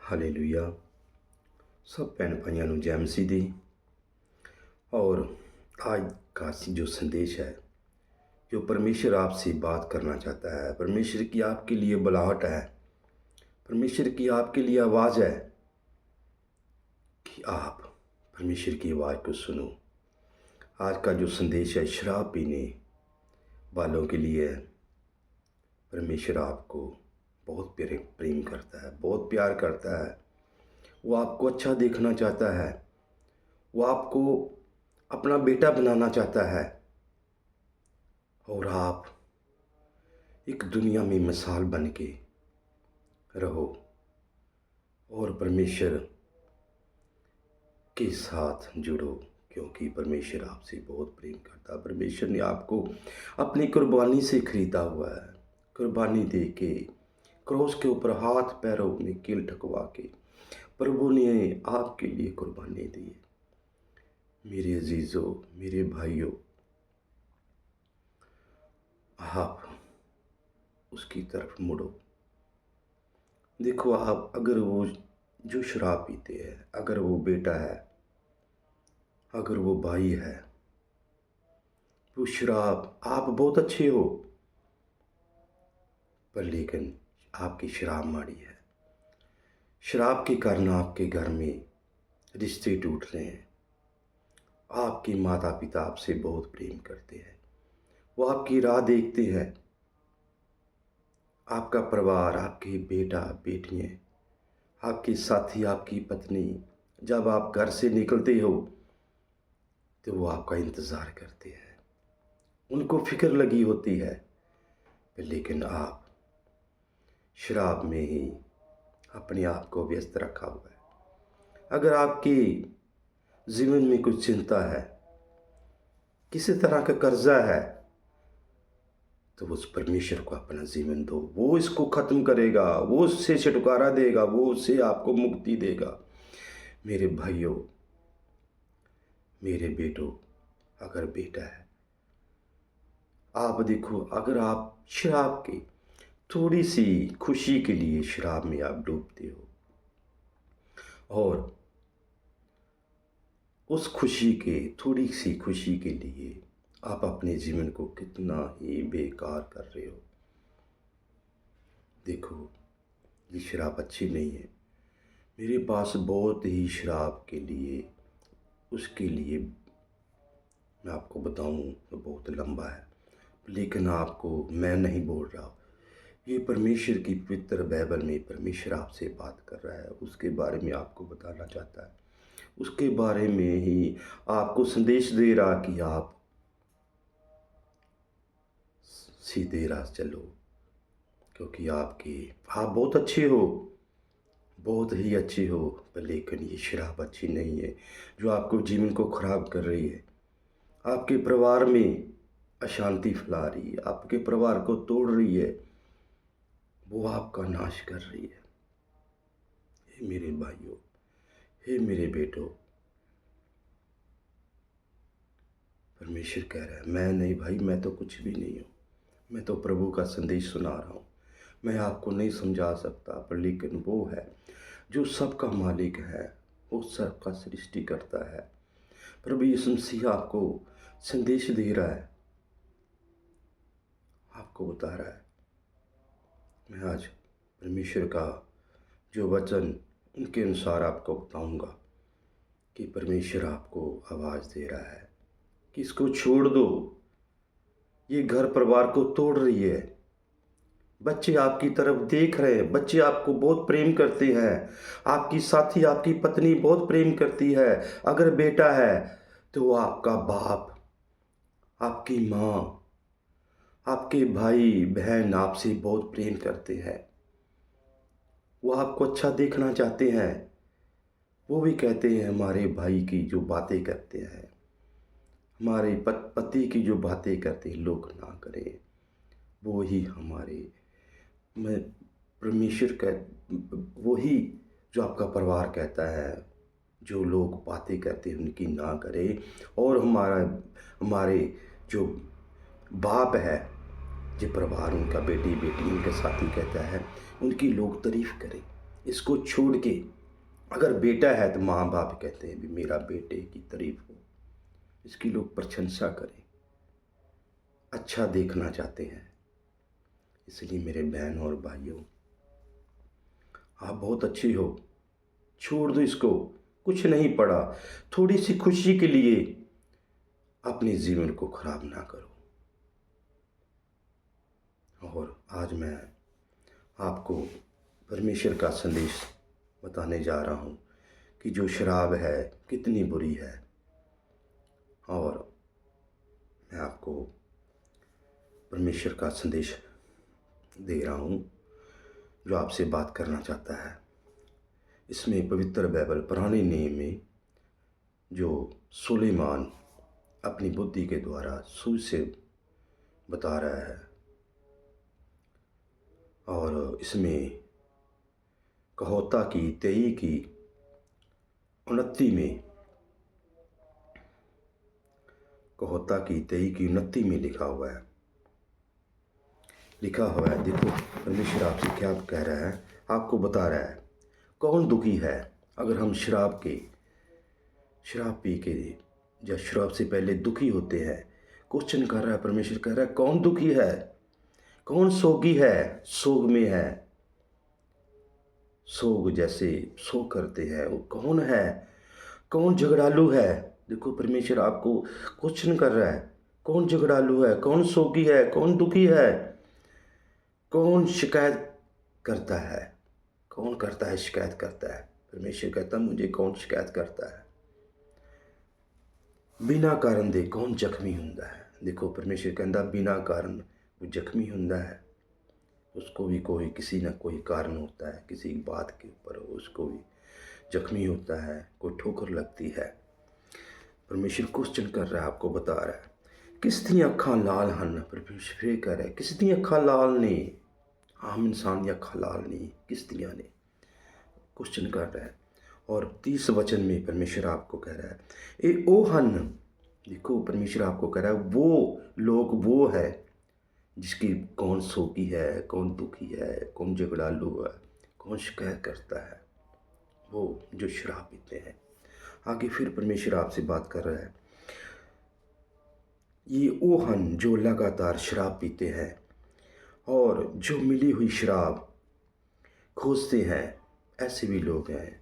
Hallelujah. सब भैन भाइयों ਨੂੰ जय मसीह दी। और आज का जो संदेश है, जो परमेश्वर आपसे बात करना चाहता है, परमेश्वर की आपके लिए बुलाहट है, परमेश्वर की आपके लिए आवाज़ है कि आप परमेश्वर की आवाज़ को सुनो। आज का जो संदेश है शराब पीने वालों के लिए है। परमेश्वर आपको बहुत प्रेम करता है, बहुत प्यार करता है। वो आपको अच्छा देखना चाहता है, वो आपको अपना बेटा बनाना चाहता है और आप एक दुनिया में मिसाल बन के रहो और परमेश्वर के साथ जुड़ो, क्योंकि परमेश्वर आपसे बहुत प्रेम करता है। परमेश्वर ने आपको अपनी कुर्बानी से खरीदा हुआ है। कुर्बानी दे के क्रॉस के ऊपर हाथ पैरों में कील ठकवा के प्रभु ने आपके लिए कुर्बानी दी है। मेरे अजीज़ों, मेरे भाइयों, आप उसकी तरफ मुड़ो। देखो, आप अगर वो जो शराब पीते हैं, अगर वो बेटा है, अगर वो भाई है, वो शराब, आप बहुत अच्छे हो पर लेकिन आपकी शराब माड़ी है। शराब के कारण आपके घर में रिश्ते टूट रहे हैं। आपके माता पिता आपसे बहुत प्रेम करते हैं, वो आपकी राह देखते हैं। आपका परिवार, आपके बेटा बेटियाँ, आपके साथी, आपकी पत्नी, जब आप घर से निकलते हो तो वो आपका इंतज़ार करते हैं, उनको फिक्र लगी होती है। लेकिन आप शराब में ही अपने आप को व्यस्त रखा हुआ है। अगर आपके जीवन में कुछ चिंता है, किसी तरह का कर्जा है, तो उस परमेश्वर को अपना जीवन दो। वो इसको ख़त्म करेगा, वो उससे छुटकारा देगा, वो उससे आपको मुक्ति देगा। मेरे भाइयों, मेरे बेटों, अगर बेटा है, आप देखो, अगर आप शराब की थोड़ी सी खुशी के लिए शराब में आप डूबते हो और उस खुशी के, थोड़ी सी खुशी के लिए आप अपने जीवन को कितना ही बेकार कर रहे हो। देखो, ये शराब अच्छी नहीं है। मेरे पास बहुत ही शराब के लिए, उसके लिए मैं आपको बताऊं तो बहुत लंबा है, लेकिन आपको मैं नहीं बोल रहा। ये परमेश्वर की पवित्र बाइबल में परमेश्वर आपसे बात कर रहा है, उसके बारे में आपको बताना चाहता है। उसके बारे में ही आपको संदेश दे रहा कि आप सीधे राह चलो, क्योंकि आप बहुत अच्छे हो, बहुत ही अच्छे हो, पर लेकिन ये शराब अच्छी नहीं है, जो आपको जीवन को ख़राब कर रही है, आपके परिवार में अशांति फैला रही है, आपके परिवार को तोड़ रही है, वो आपका नाश कर रही है। हे मेरे भाइयों, हे मेरे बेटों, परमेश्वर कह रहा है, मैं नहीं भाई, मैं तो कुछ भी नहीं हूँ, मैं तो प्रभु का संदेश सुना रहा हूँ। मैं आपको नहीं समझा सकता, पर लेकिन वो है जो सबका मालिक है, वो सबका सृष्टि करता है। प्रभु यीशु मसीह आपको संदेश दे रहा है, आपको बता रहा है। मैं आज परमेश्वर का जो वचन, उनके अनुसार आपको बताऊंगा कि परमेश्वर आपको आवाज़ दे रहा है कि इसको छोड़ दो, ये घर परिवार को तोड़ रही है। बच्चे आपकी तरफ देख रहे हैं, बच्चे आपको बहुत प्रेम करते हैं, आपकी साथी, आपकी पत्नी बहुत प्रेम करती है। अगर बेटा है तो वो आपका बाप, आपकी माँ, आपके भाई बहन आपसे बहुत प्रेम करते हैं, वो आपको अच्छा देखना चाहते हैं। वो भी कहते हैं हमारे भाई की जो बातें करते हैं, हमारे पति की जो बातें करते हैं, लोग ना करें। वो ही हमारे मैं परमेश्वर का, वही जो आपका परिवार कहता है, जो लोग बातें करते हैं उनकी ना करें। और हमारे जो बाप है, जो परिवार, उनका बेटी बेटी, उनके साथी कहता है, उनकी लोग तारीफ़ करें। इसको छोड़ के अगर बेटा है तो माँ बाप कहते हैं भी मेरा बेटे की तारीफ हो, इसकी लोग प्रशंसा करें, अच्छा देखना चाहते हैं। इसलिए मेरे बहन और भाइयों, आप बहुत अच्छी हो, छोड़ दो इसको, कुछ नहीं पड़ा। थोड़ी सी खुशी के लिए अपने जीवन को खराब ना करो। और आज मैं आपको परमेश्वर का संदेश बताने जा रहा हूँ कि जो शराब है कितनी बुरी है। और मैं आपको परमेश्वर का संदेश दे रहा हूँ जो आपसे बात करना चाहता है। इसमें पवित्र बाइबल पुराने नियम में जो सुलेमान अपनी बुद्धि के द्वारा सूझ से बता रहा है, और इसमें कहोता की 23 की 29 में, कहोता की 23 की 29 में लिखा हुआ है। देखो परमेश्वर आपसे क्या कह रहा है, आपको बता रहा है कौन दुखी है अगर हम शराब पी के या शराब से पहले दुखी होते हैं। क्वेश्चन कर रहा है परमेश्वर, कह रहा है कौन दुखी है, कौन सोगी है, सोग में है, सोग जैसे सो करते हैं वो कौन है, कौन झगड़ालू है। देखो परमेश्वर आपको क्वेश्चन कर रहा है, कौन झगड़ालू है, कौन सोगी है, कौन दुखी है, कौन शिकायत करता है, कौन करता है शिकायत करता है। परमेश्वर कहता मुझे कौन शिकायत करता है, बिना कारण दे कौन जख्मी हुंदा है। देखो परमेश्वर कहता बिना कारण वो जख्मी हुंदा है, उसको भी कोई किसी ना कोई कारण होता है, किसी बात के ऊपर उसको भी जख्मी होता है, कोई ठोकर लगती है। परमेश्वर क्वेश्चन कर रहा है, आपको बता रहा है किस दी अखां लाल हन। परमेश्वर कह रहा है किस दी अखां लाल ने, आम इंसान दी अखां लाल नहीं, किस दियां ने, क्वेश्चन कर रहा है। और 30 वचन में परमेश्वर आपको कह रहा है ए ओ हन। देखो परमेश्वर आपको कह रहा है वो लोग वो है जिसकी कौन सोगी है, कौन दुखी है, कौन झगड़ालू है, कौन शिकायत करता है, वो जो शराब पीते हैं। आगे फिर परमेश्वर आपसे बात कर रहा है, ये वो हन जो लगातार शराब पीते हैं और जो मिली हुई शराब खोजते हैं। ऐसे भी लोग हैं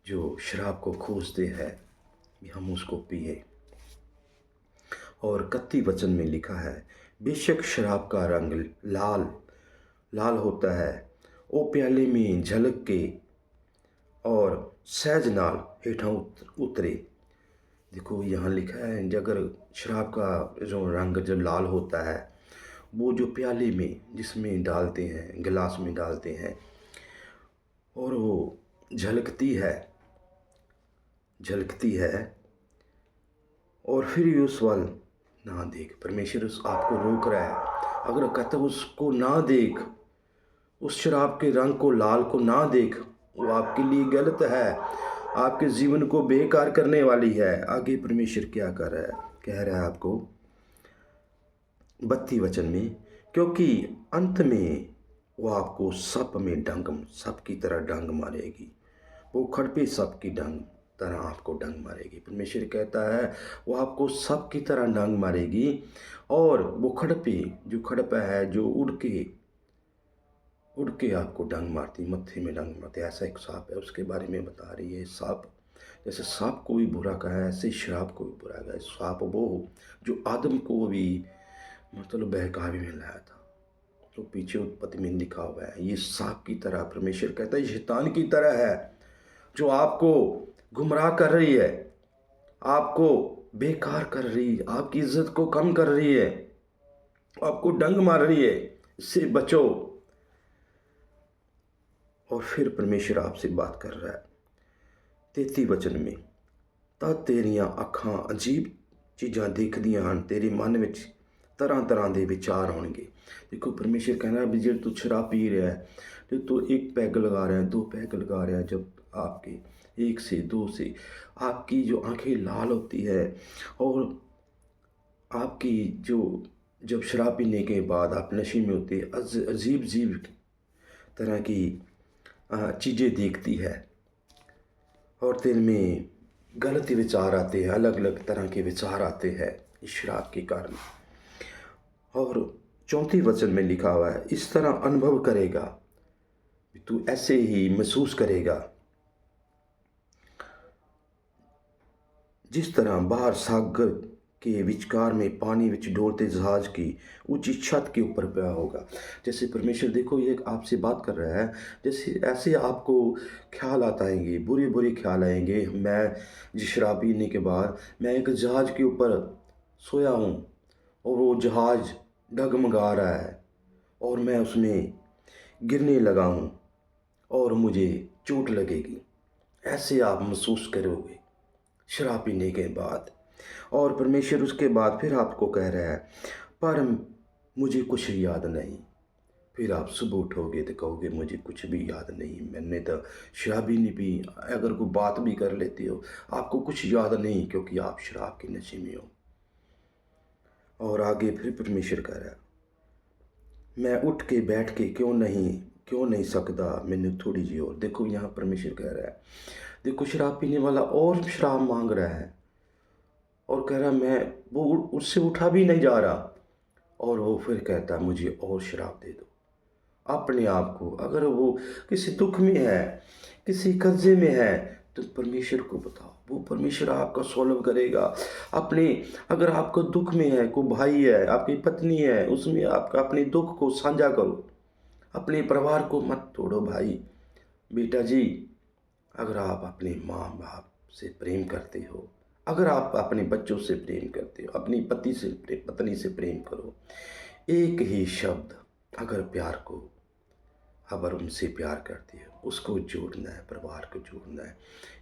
जो शराब को खोजते हैं कि हम उसको पिए। और 31 वचन में लिखा है बेशक शराब का रंग लाल लाल होता है, वो प्याले में झलक के और सहज नाल हेठा उतरे। देखो यहाँ लिखा है अगर शराब का जो रंग जब लाल होता है, वो जो प्याले में जिसमें डालते हैं, गिलास में डालते हैं, और वो झलकती है और फिर भी उस वाल ना देख। परमेश्वर उस आपको रोक रहा है, अगर कहता उसको ना देख, उस शराब के रंग को लाल को ना देख, वो आपके लिए गलत है, आपके जीवन को बेकार करने वाली है। आगे परमेश्वर क्या कर रहा है, कह रहा है आपको 32 वचन में, क्योंकि अंत में वो आपको सप की तरह डंग मारेगी, वो खड़पे सप की तरह आपको डंग मारेगी। परमेश्वर कहता है वो आपको सप की तरह डंग मारेगी, और वो खड़पा है जो उड़ के आपको डंग मारती, मत्थे में डंग मारती। ऐसा एक सांप है, उसके बारे में बता रही है। सांप जैसे सांप को भी बुरा कहा है, ऐसे शराब को भी बुरा कहा है। सांप वो जो आदम को भी मतलब बहकावे में लाया था, तो पीछे उत्पत्ति में लिखा हुआ है। ये सांप की तरह परमेश्वर कहता है ये शैतान की तरह है, जो आपको गुमराह कर रही है, आपको बेकार कर रही है, आपकी इज्जत को कम कर रही है, आपको डंग मार रही है। इससे बचो। और फिर परमेश्वर आपसे बात कर रहा है 33 वचन में, ਤਾਂ तेरियां अखां अजीब चीज़ां देखदियां ਹਨ, तेरे मन ਵਿੱਚ तरह तरह के विचार आउणगे। देखो परमेश्वर कहना भी जो तू शराब पी रहा है, जो तू एक पैग लगा रहा है, 2 पैग लगा रहा है, जब आपके 1 से 2 से आपकी जो आंखें लाल होती है, और आपकी जो जब शराब पीने के बाद आप नशे में होते, अजीब अजीब तरह की चीज़ें देखती है और दिल में गलत विचार आते हैं, अलग अलग तरह के विचार आते हैं इस शराब के कारण। और 34 वचन में लिखा हुआ है, इस तरह अनुभव करेगा, तू ऐसे ही महसूस करेगा जिस तरह बाहर सागर के विचकार में पानी विच डोलते जहाज की ऊंची छत के ऊपर पिया होगा। जैसे परमेश्वर देखो ये आपसे बात कर रहा है, जैसे ऐसे आपको ख्याल आता आएंगे, बुरे बुरे ख्याल आएंगे। मैं जिस शराब पीने के बाद मैं एक जहाज के ऊपर सोया हूँ और वो जहाज डगमगा रहा है और मैं उसमें गिरने लगा हूँ और मुझे चोट लगेगी। ऐसे आप महसूस करोगे शराब पीने के बाद। और परमेश्वर उसके बाद फिर आपको कह रहा है, पर मुझे कुछ याद नहीं। फिर आप सुबह उठोगे तो कहोगे मुझे कुछ भी याद नहीं, मैंने तो शराब ही नहीं पी। अगर कोई बात भी कर लेते हो आपको कुछ याद नहीं, क्योंकि आप शराब के नशे में हो। और आगे फिर परमेश्वर कह रहा है, मैं उठ के बैठ के क्यों नहीं सकता, मैंने थोड़ी जी और। देखो यहाँ परमेश्वर कह रहा है, देखो शराब पीने वाला और शराब मांग रहा है और कह रहा मैं वो उससे उठा भी नहीं जा रहा, और वो फिर कहता मुझे और शराब दे दो। अपने आप को, अगर वो किसी दुख में है, किसी कर्जे में है, तो परमेश्वर को बताओ, वो परमेश्वर आपका सॉल्व करेगा। अपने, अगर आपको दुख में है, कोई भाई है, आपकी पत्नी है, उसमें आपका अपने दुख को साझा करो। अपने परिवार को मत तोड़ो भाई बेटा जी। अगर आप अपने माँ बाप से प्रेम करते हो, अगर आप अपने बच्चों से प्रेम करते हो, अपनी पत्नी से प्रेम करो। एक ही शब्द, अगर प्यार को, अगर उनसे प्यार करते हो, उसको जोड़ना है, परिवार को जोड़ना है।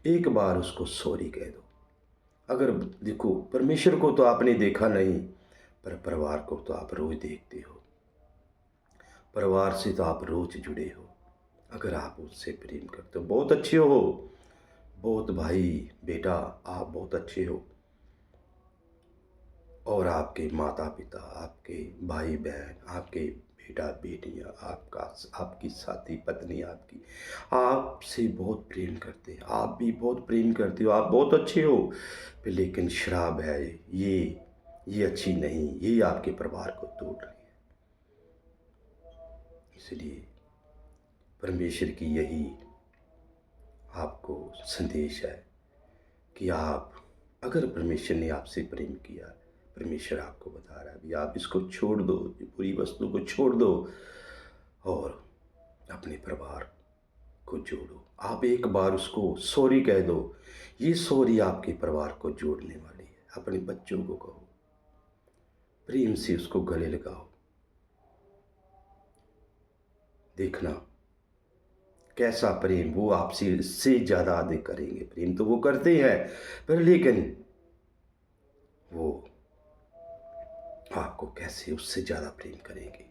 एक बार उसको सॉरी कह दो। अगर देखो परमेश्वर को तो आपने देखा नहीं, पर परिवार को तो आप रोज देखते हो, परिवार से तो आप रोज जुड़े हो। अगर आप उससे प्रेम करते हो, बहुत अच्छे हो, बहुत भाई बेटा, आप बहुत अच्छे हो। और आपके माता पिता, आपके भाई बहन, आपके बेटा बेटियां, आपकी साथी पत्नी आपसे बहुत प्रेम करते हैं, आप भी बहुत प्रेम करते हो, आप बहुत अच्छे हो। फिर लेकिन शराब है, ये अच्छी नहीं, ये आपके परिवार को तोड़ रही है। इसलिए परमेश्वर की यही आपको संदेश है कि आप, अगर परमेश्वर ने आपसे प्रेम किया, परमेश्वर आपको बता रहा है भी आप इसको छोड़ दो, ये बुरी वस्तु को छोड़ दो और अपने परिवार को जोड़ो। आप एक बार उसको सॉरी कह दो, ये सॉरी आपके परिवार को जोड़ने वाली है। अपने बच्चों को कहो, प्रेम से उसको गले लगाओ। देखना कैसा प्रेम वो आपसे इससे ज़्यादा अधिक करेंगे। प्रेम तो वो करते हैं, पर लेकिन वो आपको कैसे उससे ज़्यादा प्रेम करेंगे,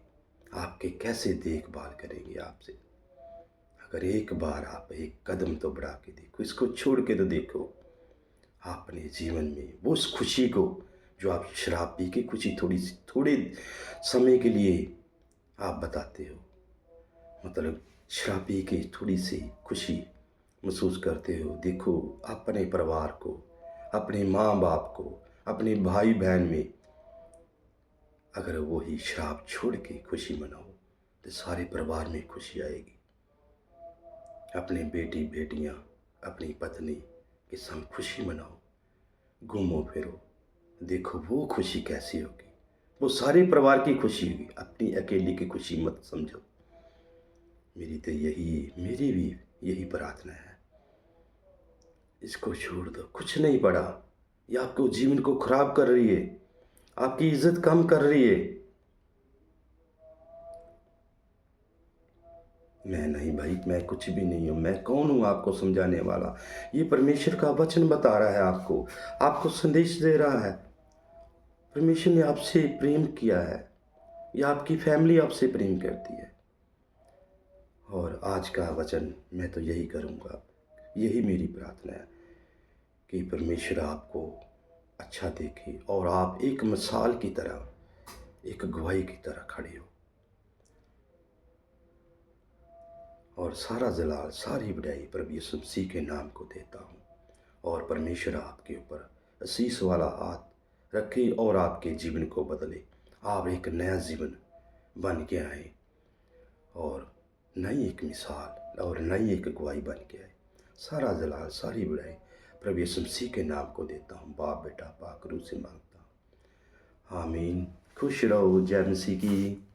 आपके कैसे देखभाल करेंगे आपसे। अगर एक बार आप एक कदम तो बढ़ा के देखो, इसको छोड़ के तो देखो। अपने जीवन में वो उस खुशी को, जो आप शराब पी के खुशी थोड़े समय के लिए आप बताते हो, मतलब शराब पी के थोड़ी सी खुशी महसूस करते हो, देखो अपने परिवार को, अपने माँ बाप को, अपने भाई बहन में अगर वही शराब छोड़ के खुशी मनाओ तो सारे परिवार में खुशी आएगी। अपने बेटी बेटियां, अपनी पत्नी के संग खुशी मनाओ, घूमो फिरो, देखो वो खुशी कैसी होगी। वो सारे परिवार की खुशी होगी, अपनी अकेली की खुशी मत समझो। मेरी भी यही प्रार्थना है। इसको छोड़ दो, कुछ नहीं पड़ा, ये आपको जीवन को खराब कर रही है, आपकी इज्जत कम कर रही है। मैं नहीं भाई, मैं कुछ भी नहीं हूँ, मैं कौन हूँ आपको समझाने वाला। ये परमेश्वर का वचन बता रहा है, आपको संदेश दे रहा है। परमेश्वर ने आपसे प्रेम किया है, या आपकी फैमिली आपसे प्रेम करती है। और आज का वचन मैं तो यही करूँगा, यही मेरी प्रार्थना है कि परमेश्वर आपको अच्छा देखे और आप एक मिसाल की तरह, एक गवाही की तरह खड़े हो। और सारा जलाल सारी बड़ाई प्रभु यीशु मसीह के नाम को देता हूँ। और परमेश्वर आपके ऊपर आशीष वाला हाथ रखे और आपके जीवन को बदले। आप एक नया जीवन बन के आए और नई एक मिसाल और नई एक गवाही बन के आए। सारा जलाल सारी बड़ाई प्रभु यीशु मसीह के नाम को देता हूँ। बाप बेटा पाक रूह से मांगता हूँ, आमीन। खुश रहो। जय मसीह की।